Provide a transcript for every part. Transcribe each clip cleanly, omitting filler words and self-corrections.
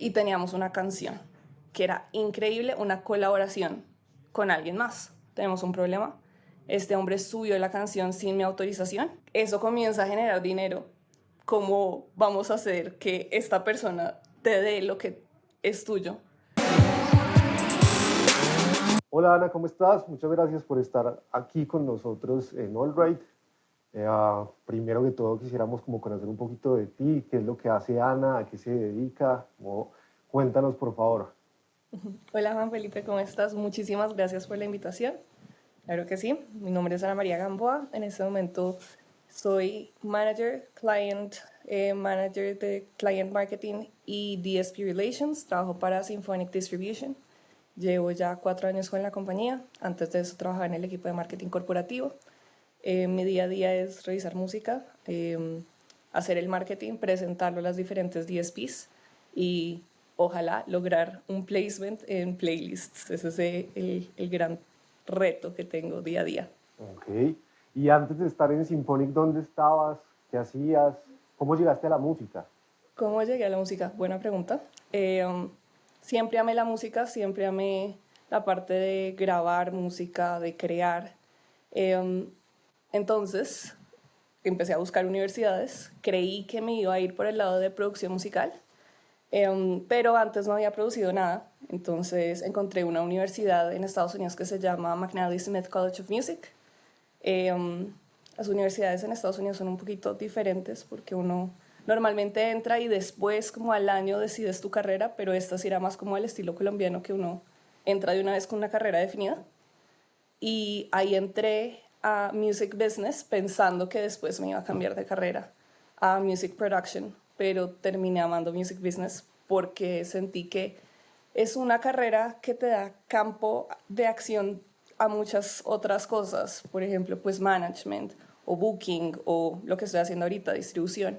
y teníamos una canción que era increíble, una colaboración con alguien más. Tenemos un problema. Este hombre subió la canción sin mi autorización. Eso comienza a generar dinero. ¿Cómo vamos a hacer que esta persona te dé lo que es tuyo? Hola Ana, ¿cómo estás? Muchas gracias por estar aquí con nosotros en Allright. Primero que todo quisiéramos como conocer un poquito de ti, qué es lo que hace Ana, a qué se dedica. Cuéntanos por favor. Hola Juan Felipe, ¿cómo estás? Muchísimas gracias por la invitación. Claro que sí, mi nombre es Ana María Gamboa. En este momento soy manager de Client Marketing y DSP Relations. Trabajo para Symphonic Distribution. Llevo ya 4 años con la compañía. Antes de eso trabajaba en el equipo de marketing corporativo. Mi día a día es revisar música, hacer el marketing, presentarlo a las diferentes DSPs y ojalá lograr un placement en playlists. Ese es el gran reto que tengo día a día. Ok. Y antes de estar en Symphonic, ¿dónde estabas? ¿Qué hacías? ¿Cómo llegaste a la música? ¿Cómo llegué a la música? Buena pregunta. Siempre amé la música, siempre amé la parte de grabar música, de crear. Eh, entonces, empecé a buscar universidades, creí que me iba a ir por el lado de producción musical, pero antes no había producido nada, entonces encontré una universidad en Estados Unidos que se llama McNally Smith College of Music. Las universidades en Estados Unidos son un poquito diferentes porque uno normalmente entra y después como al año decides tu carrera, pero esta sí era más como el estilo colombiano que uno entra de una vez con una carrera definida. Y ahí entré a Music Business pensando que después me iba a cambiar de carrera a Music Production, pero terminé amando Music Business porque sentí que es una carrera que te da campo de acción a muchas otras cosas, por ejemplo, pues management o booking o lo que estoy haciendo ahorita, distribución.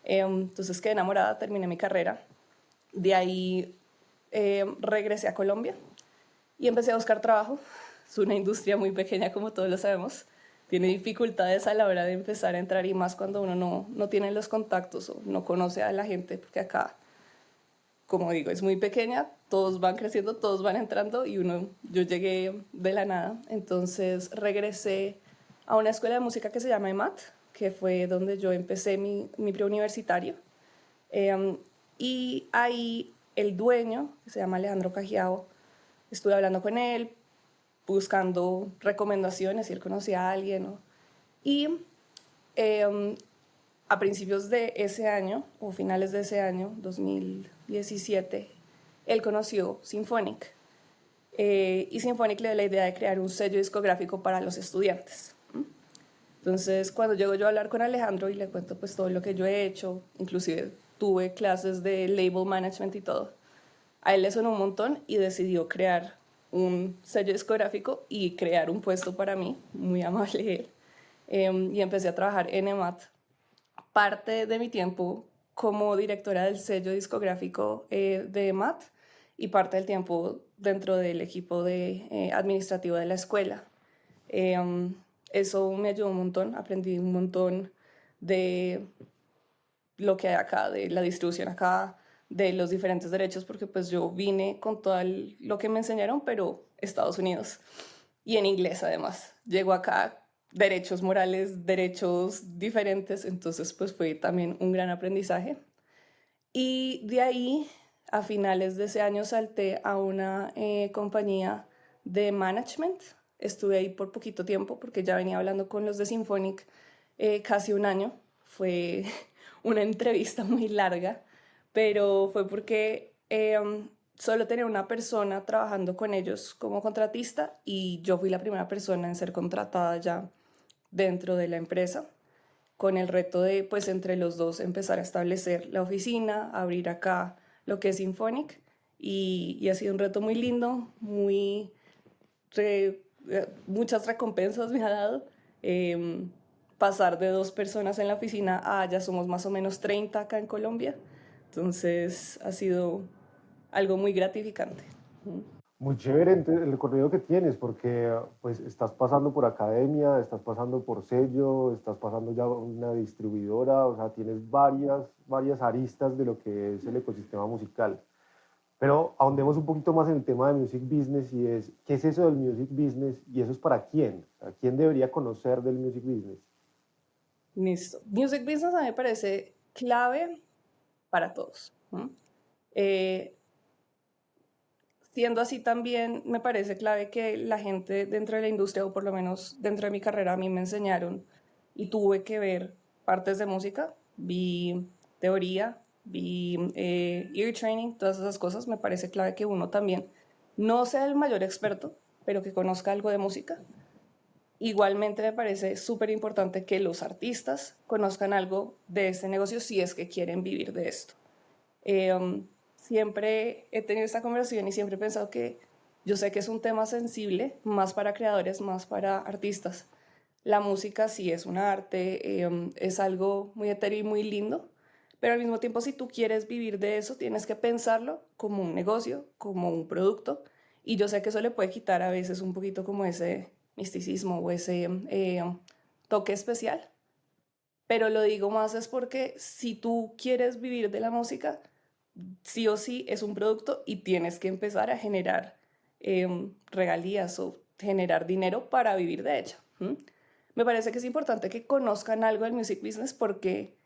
Entonces quedé enamorada, terminé mi carrera. De ahí regresé a Colombia y empecé a buscar trabajo. Es una industria muy pequeña, como todos lo sabemos. Tiene dificultades a la hora de empezar a entrar y más cuando uno no tiene los contactos o no conoce a la gente, porque acá, como digo, es muy pequeña, todos van creciendo, todos van entrando y yo llegué de la nada. Entonces regresé a una escuela de música que se llama EMAT, que fue donde yo empecé mi preuniversitario. Eh, y ahí el dueño, que se llama Alejandro Cajiao, estuve hablando con él, buscando recomendaciones, si él conocía a alguien, ¿no? Y eh, a principios de ese año, o finales de ese año, 2017, él conoció Symphonic. Y Symphonic le dio la idea de crear un sello discográfico para los estudiantes. Entonces, cuando llego yo a hablar con Alejandro y le cuento pues todo lo que yo he hecho, inclusive tuve clases de label management y todo, a él le sonó un montón y decidió crear un sello discográfico y crear un puesto para mí, muy amable él. Y empecé a trabajar en EMAT. Parte de mi tiempo como directora del sello discográfico de EMAT y parte del tiempo dentro del equipo administrativo de la escuela. Eh, Eso me ayudó un montón, aprendí un montón de lo que hay acá, de la distribución acá, de los diferentes derechos, porque pues yo vine con todo lo que me enseñaron, pero Estados Unidos y en inglés además. Llego acá, derechos morales, derechos diferentes, entonces pues fue también un gran aprendizaje. Y de ahí, a finales de ese año, salté a una compañía de management. Estuve ahí por poquito tiempo porque ya venía hablando con los de Symphonic casi un año. Fue una entrevista muy larga, pero fue porque solo tenía una persona trabajando con ellos como contratista y yo fui la primera persona en ser contratada ya dentro de la empresa con el reto de, pues, entre los dos empezar a establecer la oficina, abrir acá lo que es Symphonic y ha sido un reto muy lindo, muchas recompensas me ha dado. Eh, Pasar de 2 personas en la oficina a ya somos más o menos 30 acá en Colombia. Entonces ha sido algo muy gratificante. Muy chévere el recorrido que tienes, porque pues estás pasando por academia, estás pasando por sello, estás pasando ya una distribuidora, o sea, tienes varias aristas de lo que es el ecosistema musical. Pero ahondemos un poquito más en el tema de music business y es, ¿qué es eso del music business y eso es para quién? O sea, ¿quién debería conocer del music business? Listo. Music business a mí me parece clave para todos. ¿No? Eh, Siendo así también me parece clave que la gente dentro de la industria, o por lo menos dentro de mi carrera, a mí me enseñaron y tuve que ver partes de música, vi teoría, vi ear training, todas esas cosas. Me parece clave que uno también no sea el mayor experto, pero que conozca algo de música. Igualmente me parece súper importante que los artistas conozcan algo de este negocio si es que quieren vivir de esto. Siempre he tenido esta conversación y siempre he pensado que yo sé que es un tema sensible, más para creadores, más para artistas. La música sí es un arte, es algo muy etéreo y muy lindo, pero al mismo tiempo si tú quieres vivir de eso, tienes que pensarlo como un negocio, como un producto, y yo sé que eso le puede quitar a veces un poquito como ese misticismo o ese toque especial, pero lo digo más es porque si tú quieres vivir de la música, sí o sí es un producto y tienes que empezar a generar regalías o generar dinero para vivir de ella. ¿M? Me parece que es importante que conozcan algo del music business porque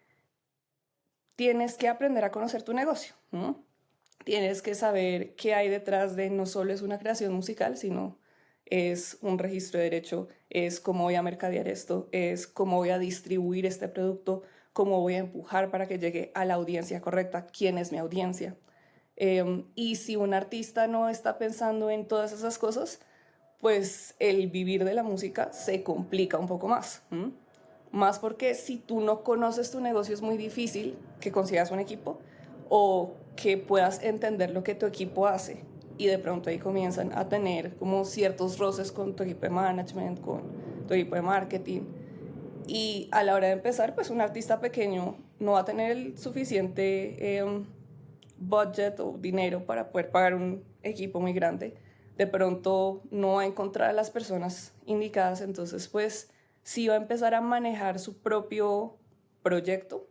tienes que aprender a conocer tu negocio. ¿M? Tienes que saber qué hay detrás de no solo es una creación musical, sino es un registro de derecho, es cómo voy a mercadear esto, es cómo voy a distribuir este producto, cómo voy a empujar para que llegue a la audiencia correcta, quién es mi audiencia. Y si un artista no está pensando en todas esas cosas, pues el vivir de la música se complica un poco más. ¿M? Más porque si tú no conoces tu negocio es muy difícil que consigas un equipo o que puedas entender lo que tu equipo hace. Y de pronto ahí comienzan a tener como ciertos roces con tu equipo de management, con tu equipo de marketing. Y a la hora de empezar, pues un artista pequeño no va a tener el suficiente budget o dinero para poder pagar un equipo muy grande. De pronto no va a encontrar a las personas indicadas, entonces pues sí va a empezar a manejar su propio proyecto.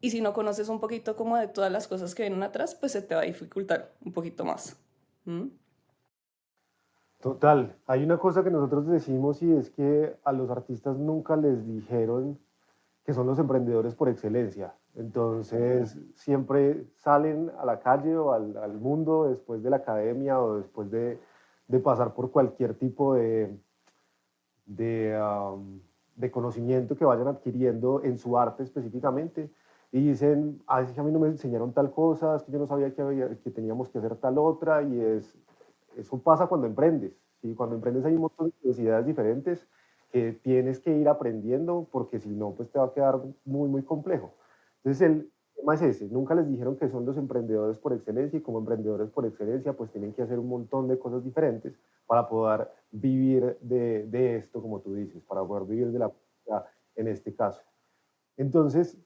Y si no conoces un poquito como de todas las cosas que vienen atrás, pues se te va a dificultar un poquito más. ¿Mm? Total, hay una cosa que nosotros decimos y es que a los artistas nunca les dijeron que son los emprendedores por excelencia. Entonces, siempre salen a la calle o al mundo después de la academia o después de pasar por cualquier tipo de, de conocimiento que vayan adquiriendo en su arte específicamente. Y dicen, ah, es que a mí no me enseñaron tal cosa, es que yo no sabía que teníamos que hacer tal otra, y eso pasa cuando emprendes. ¿Sí? Cuando emprendes hay un montón de necesidades diferentes que tienes que ir aprendiendo, porque si no, pues te va a quedar muy, muy complejo. Entonces, el tema es ese, nunca les dijeron que son los emprendedores por excelencia, y como emprendedores por excelencia, pues tienen que hacer un montón de cosas diferentes para poder vivir de esto, como tú dices, para poder vivir de la música en este caso. Entonces,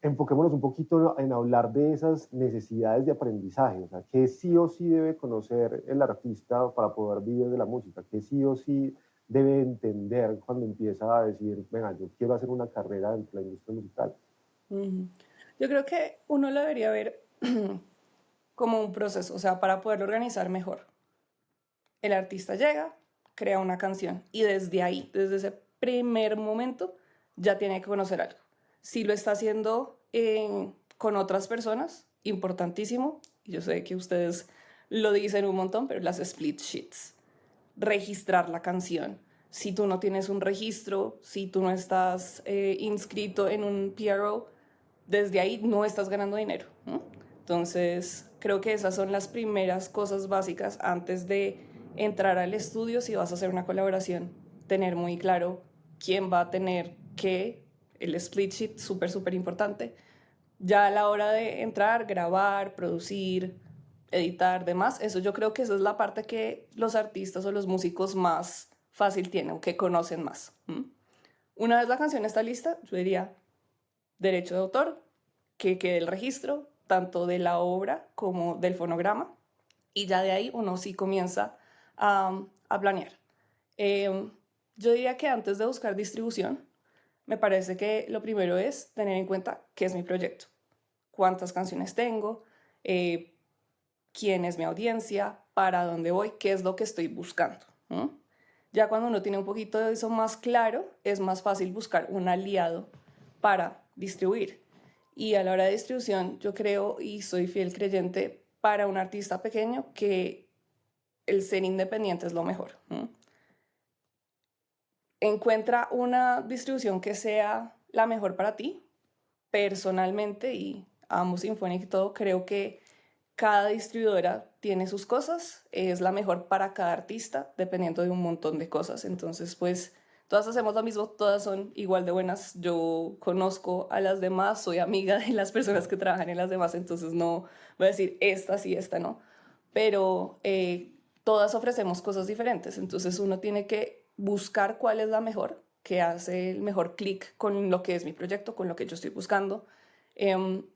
enfoquémonos un poquito en hablar de esas necesidades de aprendizaje, o sea, qué sí o sí debe conocer el artista para poder vivir de la música, qué sí o sí debe entender cuando empieza a decir, venga, yo quiero hacer una carrera dentro de la industria musical. Ujú. Yo creo que uno lo debería ver como un proceso, o sea, para poderlo organizar mejor. El artista llega, crea una canción y desde ahí, desde ese primer momento, ya tiene que conocer algo. Si lo está haciendo con otras personas, importantísimo, y yo sé que ustedes lo dicen un montón, pero las split sheets, registrar la canción. Si tú no tienes un registro, si tú no estás inscrito en un PRO, desde ahí no estás ganando dinero. ¿No? Entonces, creo que esas son las primeras cosas básicas antes de entrar al estudio si vas a hacer una colaboración. Tener muy claro quién va a tener qué, el split sheet, súper, súper importante. Ya a la hora de entrar, grabar, producir, editar, demás, eso yo creo que esa es la parte que los artistas o los músicos más fácil tienen o que conocen más. ¿Mm? Una vez la canción está lista, yo diría derecho de autor, que quede el registro tanto de la obra como del fonograma y ya de ahí uno sí comienza a planear. Eh, yo diría que antes de buscar distribución, me parece que lo primero es tener en cuenta qué es mi proyecto, cuántas canciones tengo, quién es mi audiencia, para dónde voy, qué es lo que estoy buscando. Ya cuando uno tiene un poquito de eso más claro, es más fácil buscar un aliado para distribuir. Y a la hora de distribución, yo creo y soy fiel creyente para un artista pequeño que el ser independiente es lo mejor. Encuentra una distribución que sea la mejor para ti. Personalmente, y amo Symphonic y todo, creo que cada distribuidora tiene sus cosas, es la mejor para cada artista, dependiendo de un montón de cosas. Entonces, pues, todas hacemos lo mismo, todas son igual de buenas. Yo conozco a las demás, soy amiga de las personas que trabajan en las demás, entonces no voy a decir esta sí, esta no. Pero todas ofrecemos cosas diferentes, entonces uno tiene que buscar cuál es la mejor, que hace el mejor clic con lo que es mi proyecto, con lo que yo estoy buscando.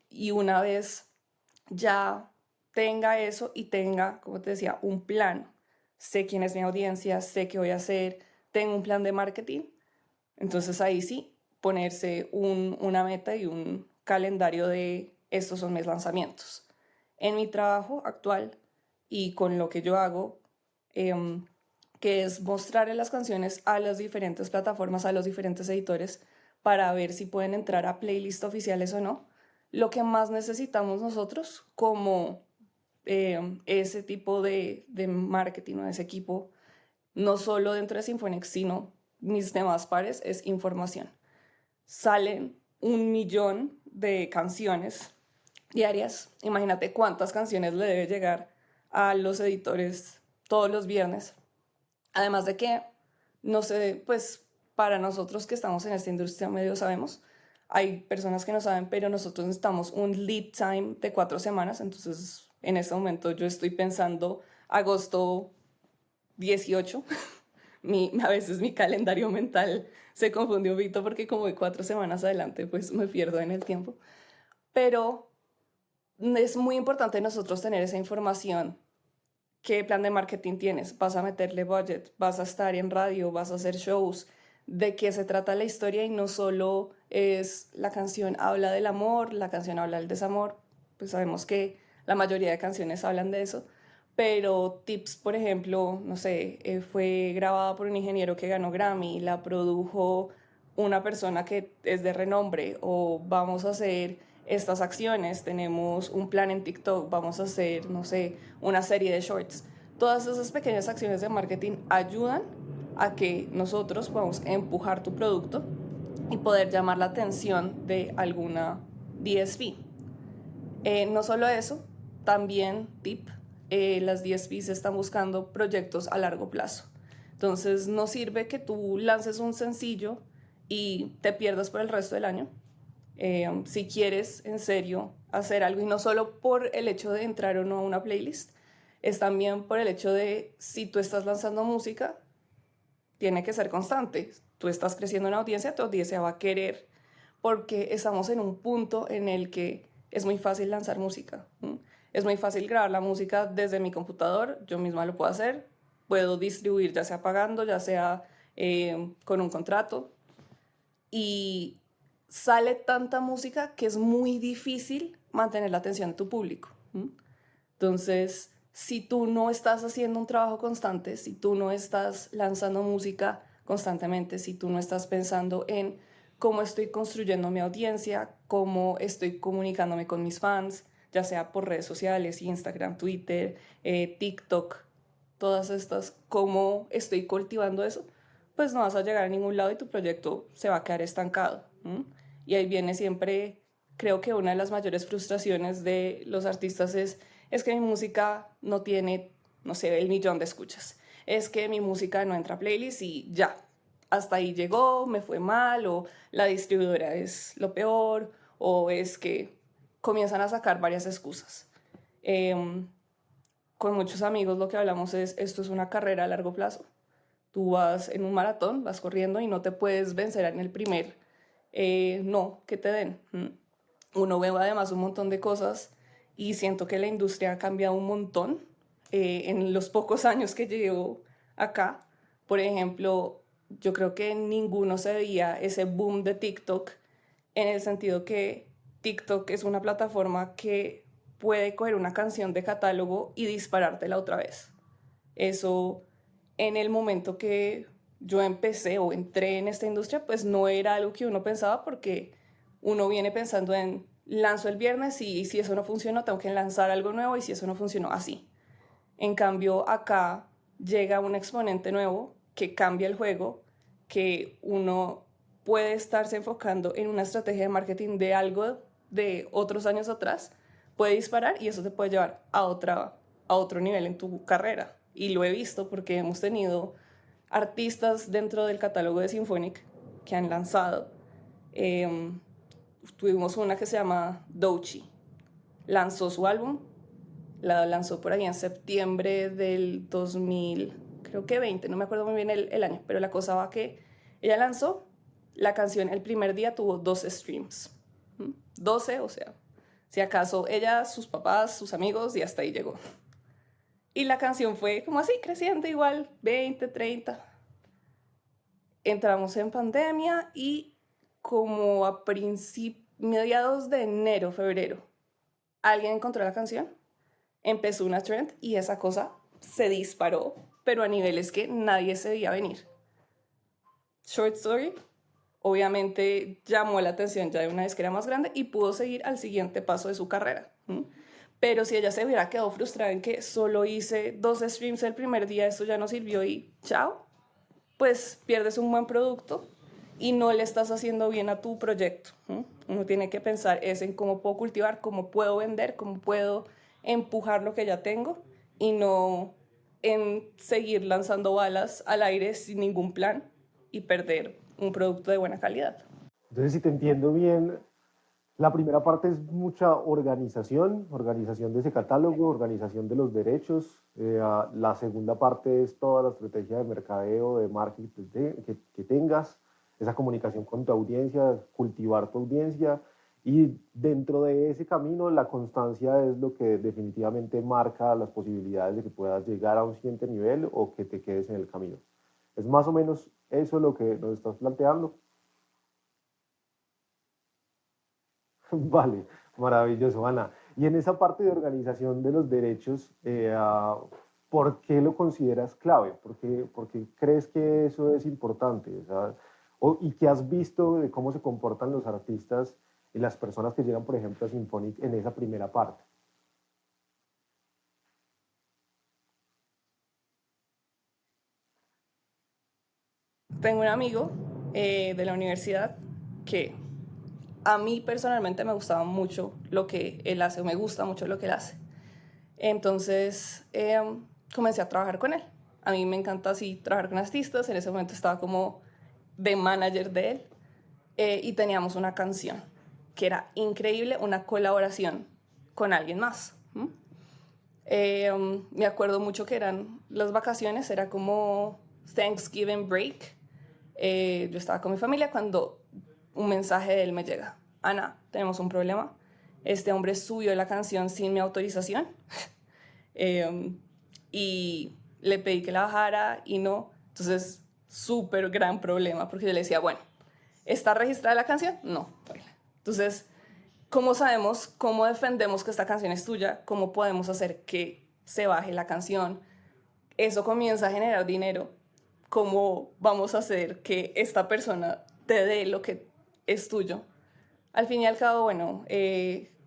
Y una vez ya tenga eso y tenga, como te decía, un plan, sé quién es mi audiencia, sé qué voy a hacer, tengo un plan de marketing, entonces ahí sí, ponerse una meta y un calendario de estos son mis lanzamientos. En mi trabajo actual y con lo que yo hago, que es mostrarle las canciones a las diferentes plataformas, a los diferentes editores, para ver si pueden entrar a playlists oficiales o no. Lo que más necesitamos nosotros como ese tipo de marketing o ese equipo, no solo dentro de Symphonic, sino mis demás pares, es información. Salen 1 millón de canciones diarias. Imagínate cuántas canciones le debe llegar a los editores todos los viernes. Además de que, no sé, pues para nosotros que estamos en esta industria medio sabemos, hay personas que no saben, pero nosotros necesitamos un lead time de 4 semanas. Entonces, en este momento yo estoy pensando agosto 18. A veces mi calendario mental se confunde un poquito porque como de 4 semanas adelante, pues me pierdo en el tiempo. Pero es muy importante nosotros tener esa información. ¿Qué plan de marketing tienes? ¿Vas a meterle budget? ¿Vas a estar en radio? ¿Vas a hacer shows? ¿De qué se trata la historia? Y no solo es la canción habla del amor, la canción habla del desamor, pues sabemos que la mayoría de canciones hablan de eso, pero tips, por ejemplo, no sé, fue grabada por un ingeniero que ganó Grammy, la produjo una persona que es de renombre, o vamos a hacer estas acciones, tenemos un plan en TikTok, vamos a hacer, no sé, una serie de shorts. Todas esas pequeñas acciones de marketing ayudan a que nosotros podamos empujar tu producto y poder llamar la atención de alguna DSP. No solo eso, también tip, las DSPs están buscando proyectos a largo plazo. Entonces no sirve que tú lances un sencillo y te pierdas por el resto del año. Si quieres en serio hacer algo, y no solo por el hecho de entrar o no a una playlist, es también por el hecho de si tú estás lanzando música, tiene que ser constante. Tú estás creciendo en audiencia, tu audiencia va a querer, porque estamos en un punto en el que es muy fácil lanzar música. Es muy fácil grabar la música desde mi computador, yo misma lo puedo hacer, puedo distribuir ya sea pagando, ya sea con un contrato, y sale tanta música que es muy difícil mantener la atención de tu público. Entonces, si tú no estás haciendo un trabajo constante, si tú no estás lanzando música constantemente, si tú no estás pensando en cómo estoy construyendo mi audiencia, cómo estoy comunicándome con mis fans, ya sea por redes sociales, Instagram, Twitter, TikTok, todas estas, cómo estoy cultivando eso, pues no vas a llegar a ningún lado y tu proyecto se va a quedar estancado. Y ahí viene siempre, creo que una de las mayores frustraciones de los artistas es que mi música no tiene, no sé, el millón de escuchas. Es que mi música no entra a playlist y ya, hasta ahí llegó, me fue mal, o la distribuidora es lo peor, o es que comienzan a sacar varias excusas. Em, con muchos amigos lo que hablamos es, esto es una carrera a largo plazo. Tú vas en un maratón, vas corriendo y no te puedes vencer en el primer no que te den. Uno ve además un montón de cosas y siento que la industria ha cambiado un montón en los pocos años que llevo acá. Por ejemplo, yo creo que ninguno se veía ese boom de TikTok, en el sentido que TikTok es una plataforma que puede coger una canción de catálogo y disparártela otra vez. Eso en el momento que yo empecé o entré en esta industria, pues no era algo que uno pensaba porque uno viene pensando en lanzo el viernes y si eso no funcionó, tengo que lanzar algo nuevo y si eso no funcionó, así. En cambio, acá llega un exponente nuevo que cambia el juego, que uno puede estarse enfocando en una estrategia de marketing de algo de otros años atrás, puede disparar y eso te puede llevar a otro nivel en tu carrera. Y lo he visto porque hemos tenido artistas dentro del catálogo de Symphonic que han lanzado. Eh, Tuvimos una que se llama Doechii. Lanzó su álbum, la lanzó por ahí en septiembre del 2000, creo que 20, no me acuerdo muy bien el año, pero la cosa va que ella lanzó la canción el primer día, tuvo 12 streams. 12, o sea, si acaso ella, sus papás, sus amigos y hasta ahí llegó. Y la canción fue como así, creciendo igual, 20, 30. Entramos en pandemia y como a mediados de enero, febrero, alguien encontró la canción, empezó una trend y esa cosa se disparó, pero a niveles que nadie se veía venir. Short Story obviamente llamó la atención ya de una vez que era más grande y pudo seguir al siguiente paso de su carrera. Pero si ella se hubiera quedado frustrada en que solo hice 2 streams el primer día, esto ya no sirvió y chao, pues pierdes un buen producto y no le estás haciendo bien a tu proyecto. Uno tiene que pensar es en cómo puedo cultivar, cómo puedo vender, cómo puedo empujar lo que ya tengo y no en seguir lanzando balas al aire sin ningún plan y perder un producto de buena calidad. Entonces, si te entiendo bien, la primera parte es mucha organización, organización de ese catálogo, organización de los derechos. La segunda parte es toda la estrategia de mercadeo, de marketing que tengas, esa comunicación con tu audiencia, cultivar tu audiencia. Y dentro de ese camino, la constancia es lo que definitivamente marca las posibilidades de que puedas llegar a un siguiente nivel o que te quedes en el camino. Es más o menos eso lo que nos estás planteando. Vale, maravilloso, Ana. Y en esa parte de organización de los derechos, ¿por qué lo consideras clave? Por qué crees que eso es importante? O sea, ¿y qué has visto de cómo se comportan los artistas y las personas que llegan, por ejemplo, a Symphonic en esa primera parte? Tengo un amigo de la universidad que a mí personalmente me gustaba mucho lo que él hace, o me gusta mucho lo que él hace. Entonces comencé a trabajar con él. A mí me encanta así trabajar con artistas. En ese momento estaba como de manager de él y teníamos una canción que era increíble, una colaboración con alguien más. Me acuerdo mucho que eran las vacaciones, era como Thanksgiving break. Yo estaba con mi familia cuando un mensaje de él me llega. Ana, tenemos un problema. Este hombre subió la canción sin mi autorización y le pedí que la bajara y no. Entonces, súper gran problema porque yo le decía, bueno, ¿está registrada la canción? No. Entonces, ¿cómo sabemos, cómo defendemos que esta canción es tuya? ¿Cómo podemos hacer que se baje la canción? Eso comienza a generar dinero. ¿Cómo vamos a hacer que esta persona te dé lo que es tuyo? Al fin y al cabo, bueno,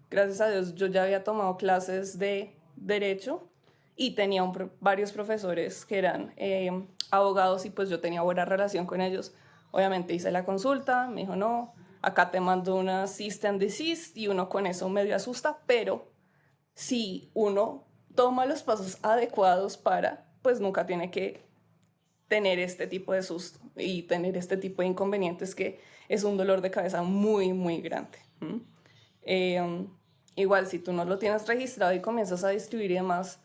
gracias a Dios yo ya había tomado clases de derecho y tenía varios profesores que eran abogados y pues yo tenía buena relación con ellos. Obviamente hice la consulta, me dijo no, acá te mando una cease and desist y uno con eso medio asusta, pero si uno toma los pasos adecuados pues nunca tiene que tener este tipo de susto y tener este tipo de inconvenientes que es un dolor de cabeza muy, muy grande. Eh, Igual, si tú no lo tienes registrado y comienzas a distribuir y demás,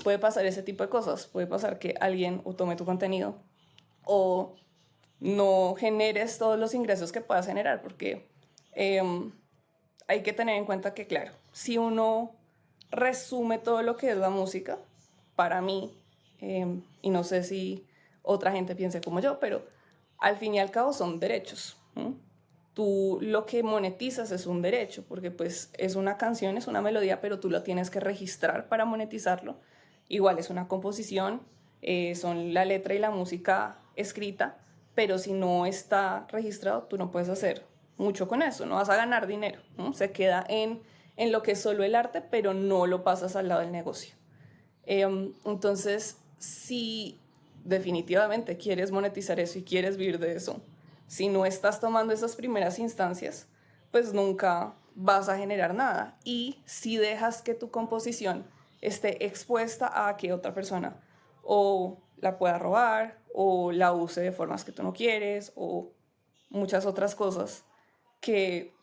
puede pasar ese tipo de cosas. Puede pasar que alguien o tome tu contenido o no generes todos los ingresos que puedas generar, porque eh, hay que tener en cuenta que, claro, si uno resume todo lo que es la música, para mí, y no sé si otra gente piense como yo, pero al fin y al cabo son derechos. tú lo que monetizas es un derecho, porque pues es una canción, es una melodía, pero tú lo tienes que registrar para monetizarlo. Igual es una composición, son la letra y la música escrita, pero si no está registrado, tú no puedes hacer mucho con eso, no vas a ganar dinero, ¿no? Se queda en lo que es solo el arte, pero no lo pasas al lado del negocio. Entonces, si definitivamente quieres monetizar eso y quieres vivir de eso, si no estás tomando esas primeras instancias, pues nunca vas a generar nada. Y si dejas que tu composición esté expuesta a que otra persona o la pueda robar o la use de formas que tú no quieres o muchas otras cosas que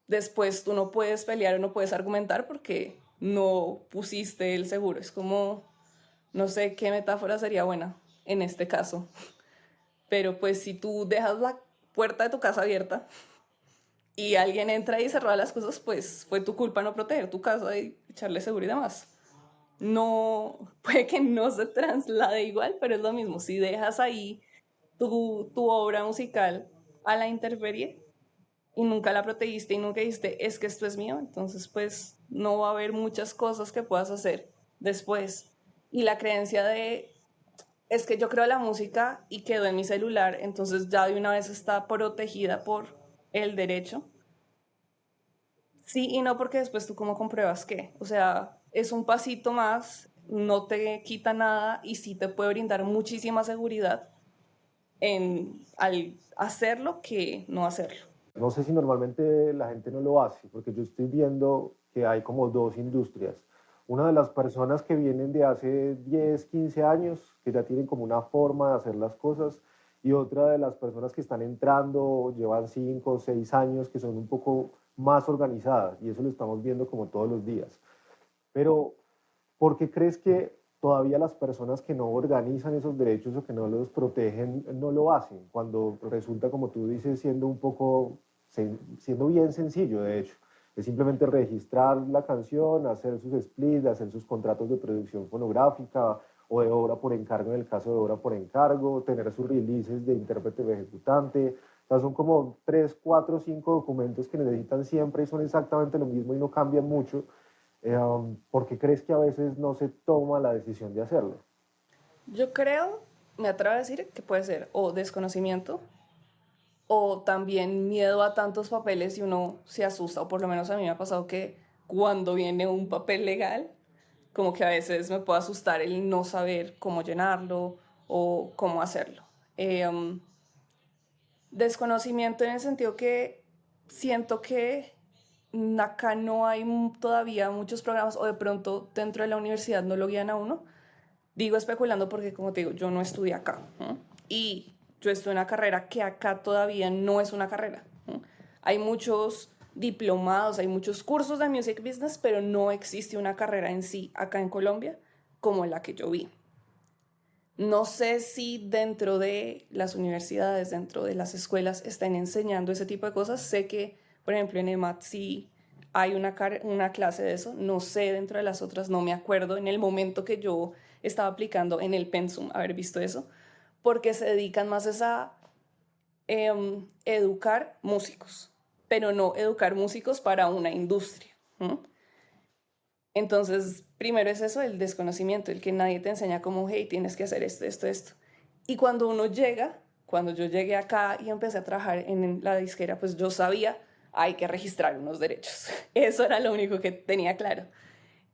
después tú no puedes pelear o no puedes argumentar porque no pusiste el seguro. Es como, no sé qué metáfora sería buena en este caso, pero pues si tú dejas la puerta de tu casa abierta y alguien entra y se roba las cosas, pues fue tu culpa no proteger tu casa y echarle seguridad más. No, puede que no se traslade igual, pero es lo mismo. Si dejas ahí tu obra musical a la intemperie, y nunca la protegiste y nunca dijiste, es que esto es mío, entonces pues no va a haber muchas cosas que puedas hacer después. Y la creencia de, es que yo creo la música y quedó en mi celular, entonces ya de una vez está protegida por el derecho. Sí y no, porque después tú cómo compruebas qué. O sea, es un pasito más, no te quita nada y sí te puede brindar muchísima seguridad al hacerlo que no hacerlo. No sé si normalmente la gente no lo hace, porque yo estoy viendo que hay como dos industrias. Una de las personas que vienen de hace 10, 15 años, que ya tienen como una forma de hacer las cosas, y otra de las personas que están entrando, llevan 5 o 6 años, que son un poco más organizadas, y eso lo estamos viendo como todos los días. Pero, ¿por qué crees que todavía las personas que no organizan esos derechos o que no los protegen no lo hacen? Cuando resulta, como tú dices, siendo un poco, siendo bien sencillo, de hecho. Es simplemente registrar la canción, hacer sus splits, hacer sus contratos de producción fonográfica o de obra por encargo en el caso de obra por encargo, tener sus releases de intérprete o ejecutante. O sea, son como 3, 4, 5 documentos que necesitan siempre y son exactamente lo mismo y no cambian mucho. ¿Por qué crees que a veces no se toma la decisión de hacerlo? Yo creo, me atrevo a decir que puede ser o desconocimiento o también miedo a tantos papeles y uno se asusta, o por lo menos a mí me ha pasado que cuando viene un papel legal, como que a veces me puede asustar el no saber cómo llenarlo o cómo hacerlo. Um, Desconocimiento en el sentido que siento que acá no hay todavía muchos programas o de pronto dentro de la universidad no lo guían a uno. Digo especulando porque, como te digo, yo no estudié acá. ¿No? Y yo estudié una carrera que acá todavía no es una carrera. ¿No? Hay muchos diplomados, hay muchos cursos de music business, pero no existe una carrera en sí acá en Colombia como la que yo vi. No sé si dentro de las universidades, dentro de las escuelas, están enseñando ese tipo de cosas. Sé que, por ejemplo, en EMAT sí hay una clase de eso. No sé dentro de las otras, no me acuerdo en el momento que yo estaba aplicando en el pensum haber visto eso, porque se dedican más a educar músicos, pero no educar músicos para una industria. ¿Mm? Entonces, primero es eso, el desconocimiento, el que nadie te enseña como, hey, tienes que hacer esto, esto, esto. Y cuando uno llega, cuando yo llegué acá y empecé a trabajar en la disquera, pues yo sabía, hay que registrar unos derechos. Eso era lo único que tenía claro.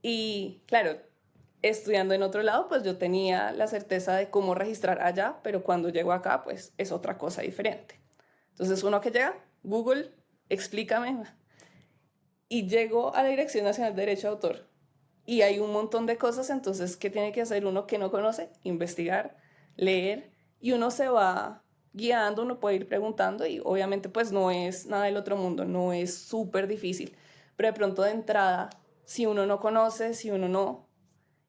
Y claro, estudiando en otro lado, pues yo tenía la certeza de cómo registrar allá, pero cuando llego acá, pues es otra cosa diferente. Entonces, uno que llega, Google, explícame. Y llego a la Dirección Nacional de Derecho de Autor y hay un montón de cosas, entonces, ¿qué tiene que hacer uno que no conoce? Investigar, leer, y uno se va guiando, uno puede ir preguntando y obviamente pues no es nada del otro mundo, no es súper difícil, pero de pronto de entrada, si uno no conoce, si uno no,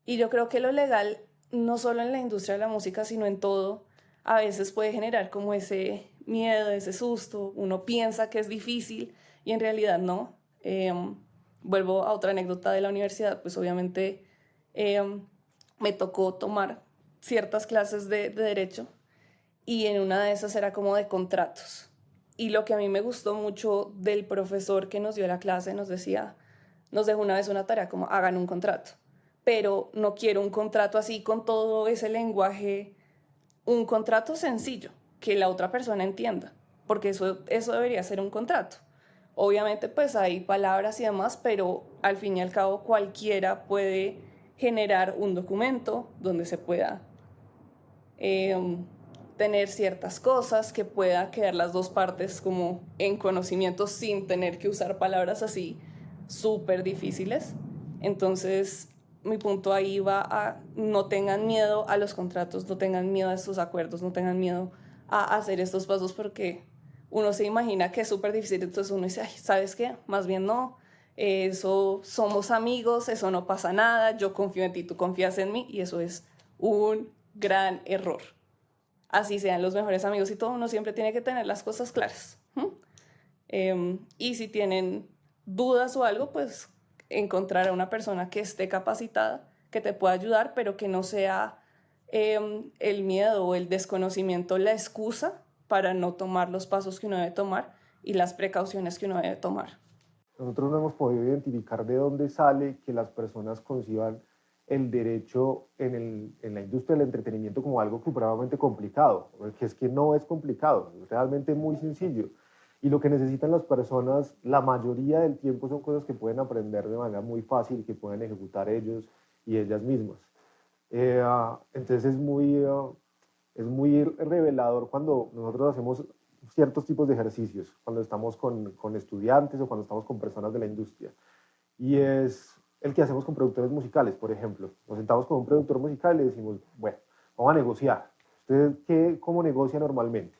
y yo creo que lo legal, no solo en la industria de la música, sino en todo, a veces puede generar como ese miedo, ese susto, uno piensa que es difícil y en realidad no. Vuelvo a otra anécdota de la universidad, pues obviamente me tocó tomar ciertas clases de derecho y en una de esas era como de contratos. Y lo que a mí me gustó mucho del profesor que nos dio la clase, nos dejó una vez una tarea como hagan un contrato, pero no quiero un contrato así con todo ese lenguaje, un contrato sencillo, que la otra persona entienda, porque eso debería ser un contrato. Obviamente pues hay palabras y demás, pero al fin y al cabo cualquiera puede generar un documento donde se pueda eh, tener ciertas cosas, que pueda quedar las dos partes como en conocimiento sin tener que usar palabras así súper difíciles. Entonces, mi punto ahí va a no tengan miedo a los contratos, no tengan miedo a estos acuerdos, no tengan miedo a hacer estos pasos porque uno se imagina que es súper difícil, entonces uno dice, ay, ¿sabes qué? Más bien no, eso somos amigos, eso no pasa nada, yo confío en ti, tú confías en mí y eso es un gran error. Así sean los mejores amigos y todo, uno siempre tiene que tener las cosas claras. Y si tienen dudas o algo, pues encontrar a una persona que esté capacitada, que te pueda ayudar, pero que no sea el miedo o el desconocimiento la excusa para no tomar los pasos que uno debe tomar y las precauciones que uno debe tomar. Nosotros no hemos podido identificar de dónde sale que las personas conciban el derecho en la industria del entretenimiento como algo supremamente complicado, porque es que no es complicado, es realmente muy sencillo. Y lo que necesitan las personas, la mayoría del tiempo, son cosas que pueden aprender de manera muy fácil y que pueden ejecutar ellos y ellas mismas. Entonces es muy revelador cuando nosotros hacemos ciertos tipos de ejercicios, cuando estamos con estudiantes o cuando estamos con personas de la industria. Y es el que hacemos con productores musicales, por ejemplo. Nos sentamos con un productor musical y le decimos, bueno, vamos a negociar. ¿Usted cómo negocia normalmente?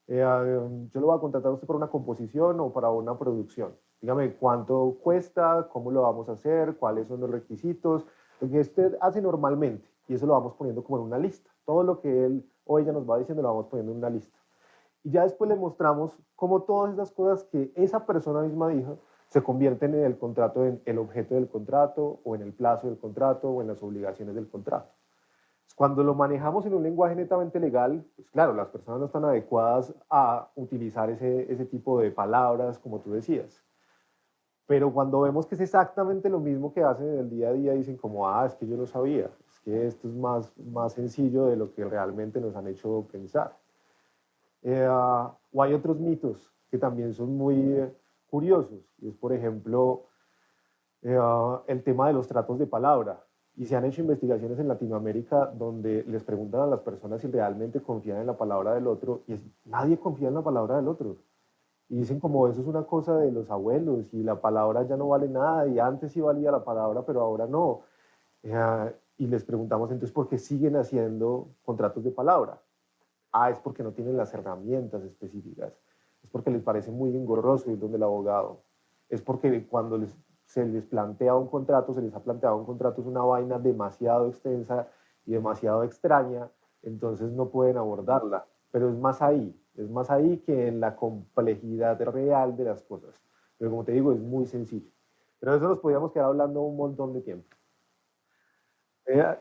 Yo lo voy a contratar a usted para una composición o para una producción. Dígame cuánto cuesta, cómo lo vamos a hacer, cuáles son los requisitos, lo que usted hace normalmente. Y eso lo vamos poniendo como en una lista. Todo lo que él o ella nos va diciendo lo vamos poniendo en una lista. Y ya después le mostramos cómo todas esas cosas que esa persona misma dijo se convierten en el contrato, en el objeto del contrato, o en el plazo del contrato, o en las obligaciones del contrato. Cuando lo manejamos en un lenguaje netamente legal, pues claro, las personas no están adecuadas a utilizar ese tipo de palabras, como tú decías. Pero cuando vemos que es exactamente lo mismo que hacen en el día a día, dicen como, ah, es que yo no sabía, es que esto es más sencillo de lo que realmente nos han hecho pensar. O hay otros mitos que también son muy curiosos, y es, por ejemplo, el tema de los tratos de palabra. Y se han hecho investigaciones en Latinoamérica donde les preguntan a las personas si realmente confían en la palabra del otro, y nadie confía en la palabra del otro. Y dicen como eso es una cosa de los abuelos y la palabra ya no vale nada y antes sí valía la palabra, pero ahora no. Y les preguntamos entonces por qué siguen haciendo contratos de palabra. Ah, es porque no tienen las herramientas específicas. Es porque les parece muy engorroso ir donde el abogado. Es porque cuando se les plantea un contrato, se les ha planteado un contrato, es una vaina demasiado extensa y demasiado extraña, entonces no pueden abordarla. Pero es más ahí que en la complejidad real de las cosas. Pero como te digo, es muy sencillo. Pero de eso nos podríamos quedar hablando un montón de tiempo.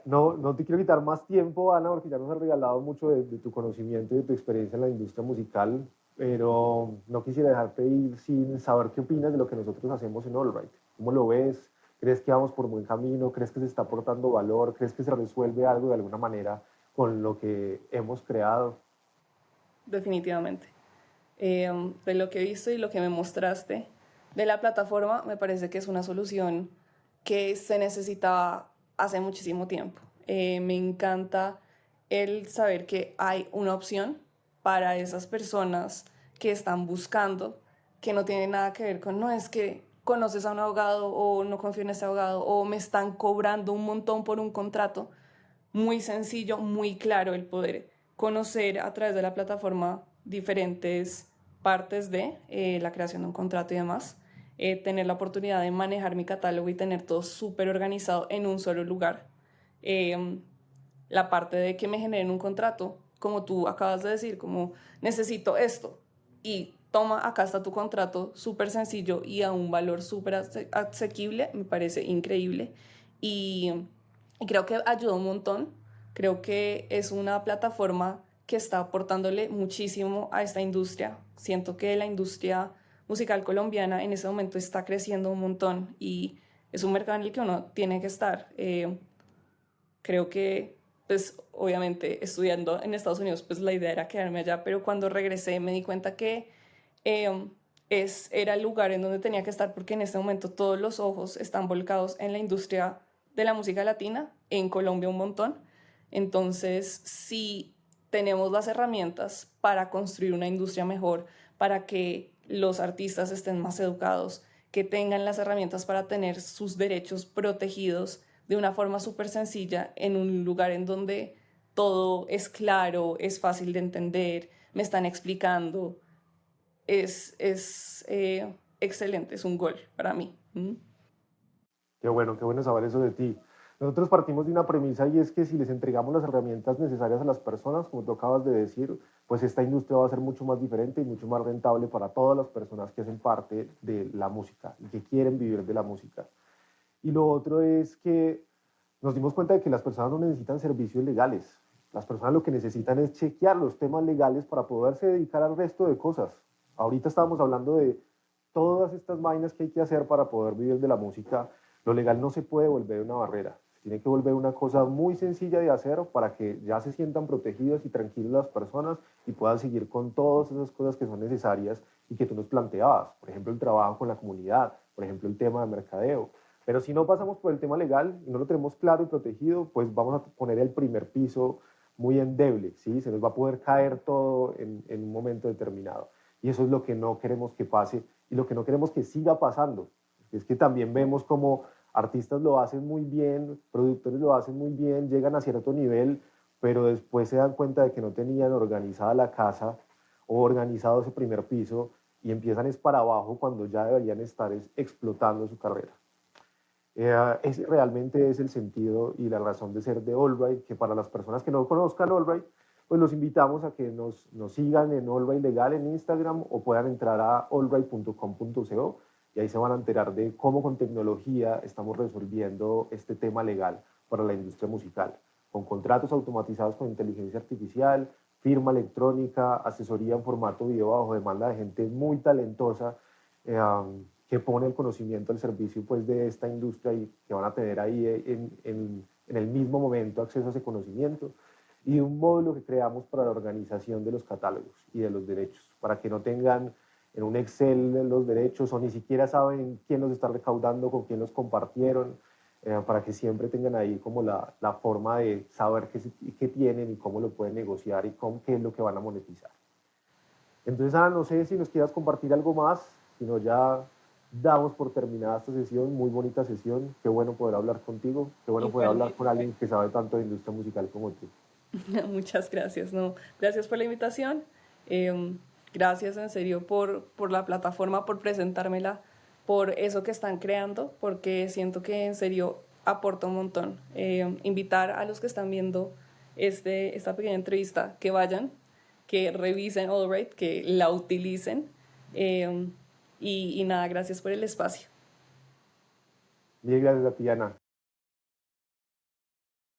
No te quiero quitar más tiempo, Ana, porque ya nos has regalado mucho de tu conocimiento y de tu experiencia en la industria musical, pero no quisiera dejarte ir sin saber qué opinas de lo que nosotros hacemos en All Right. ¿Cómo lo ves? ¿Crees que vamos por buen camino? ¿Crees que se está aportando valor? ¿Crees que se resuelve algo de alguna manera con lo que hemos creado? Definitivamente. De lo que he visto y lo que me mostraste de la plataforma, me parece que es una solución que se necesitaba hace muchísimo tiempo. Me encanta el saber que hay una opción para esas personas que están buscando, que no tiene nada que ver con, no es que conoces a un abogado o no confío en ese abogado o me están cobrando un montón por un contrato. Muy sencillo, muy claro el poder conocer a través de la plataforma diferentes partes de la creación de un contrato y demás, tener la oportunidad de manejar mi catálogo y tener todo súper organizado en un solo lugar. Eh, la parte de que me generen un contrato, como tú acabas de decir, como necesito esto y toma, acá está tu contrato, súper sencillo y a un valor súper asequible, me parece increíble. Y creo que ayuda un montón. Creo que es una plataforma que está aportándole muchísimo a esta industria. Siento que la industria musical colombiana en ese momento está creciendo un montón y es un mercado en el que uno tiene que estar. Creo que, pues obviamente estudiando en Estados Unidos, pues la idea era quedarme allá, pero cuando regresé me di cuenta que eh, era el lugar en donde tenía que estar porque en este momento todos los ojos están volcados en la industria de la música latina, en Colombia un montón. Entonces, si tenemos las herramientas para construir una industria mejor, para que los artistas estén más educados, que tengan las herramientas para tener sus derechos protegidos de una forma súper sencilla en un lugar en donde todo es claro, es fácil de entender, me están explicando, es excelente, es un gol para mí. ¿Mm? Qué bueno saber eso de ti. Nosotros partimos de una premisa y es que si les entregamos las herramientas necesarias a las personas, como tú acabas de decir, pues esta industria va a ser mucho más diferente y mucho más rentable para todas las personas que hacen parte de la música y que quieren vivir de la música. Y lo otro es que nos dimos cuenta de que las personas no necesitan servicios legales. Las personas lo que necesitan es chequear los temas legales para poderse dedicar al resto de cosas. Ahorita estábamos hablando de todas estas vainas que hay que hacer para poder vivir de la música. Lo legal no se puede volver una barrera. Se tiene que volver una cosa muy sencilla de hacer para que ya se sientan protegidas y tranquilas las personas y puedan seguir con todas esas cosas que son necesarias y que tú nos planteabas. Por ejemplo, el trabajo con la comunidad, por ejemplo, el tema de mercadeo. Pero si no pasamos por el tema legal y no lo tenemos claro y protegido, pues vamos a poner el primer piso muy endeble, ¿sí? Se nos va a poder caer todo en un momento determinado. Y eso es lo que no queremos que pase y lo que no queremos que siga pasando. Es que también vemos como artistas lo hacen muy bien, productores lo hacen muy bien, llegan a cierto nivel, pero después se dan cuenta de que no tenían organizada la casa o organizado ese primer piso y empiezan es para abajo cuando ya deberían estar explotando su carrera. Ese realmente es el sentido y la razón de ser de Allbright, que para las personas que no conozcan Allbright, pues los invitamos a que nos sigan en Allbright Legal en Instagram o puedan entrar a allbright.com.co y ahí se van a enterar de cómo con tecnología estamos resolviendo este tema legal para la industria musical, con contratos automatizados con inteligencia artificial, firma electrónica, asesoría en formato video bajo demanda de gente muy talentosa que pone el conocimiento al servicio pues, de esta industria y que van a tener ahí en el mismo momento acceso a ese conocimiento y un módulo que creamos para la organización de los catálogos y de los derechos, para que no tengan en un Excel los derechos o ni siquiera saben quién los está recaudando, con quién los compartieron, para que siempre tengan ahí como la forma de saber qué tienen y cómo lo pueden negociar y qué es lo que van a monetizar. Entonces, Ana, no sé si nos quieras compartir algo más, sino ya damos por terminada esta sesión, muy bonita sesión, qué bueno poder hablar contigo, qué bueno poder hablar con Igualmente. alguien que sabe tanto de industria musical como tú. Muchas gracias, no, gracias por la invitación. Eh, Gracias en serio por la plataforma, por presentármela, por eso que están creando, porque siento que en serio aporta un montón. Invitar a los que están viendo esta pequeña entrevista que vayan, que revisen Allbright, que la utilicen. eh, y nada, gracias por el espacio. Mil gracias a ti, Ana.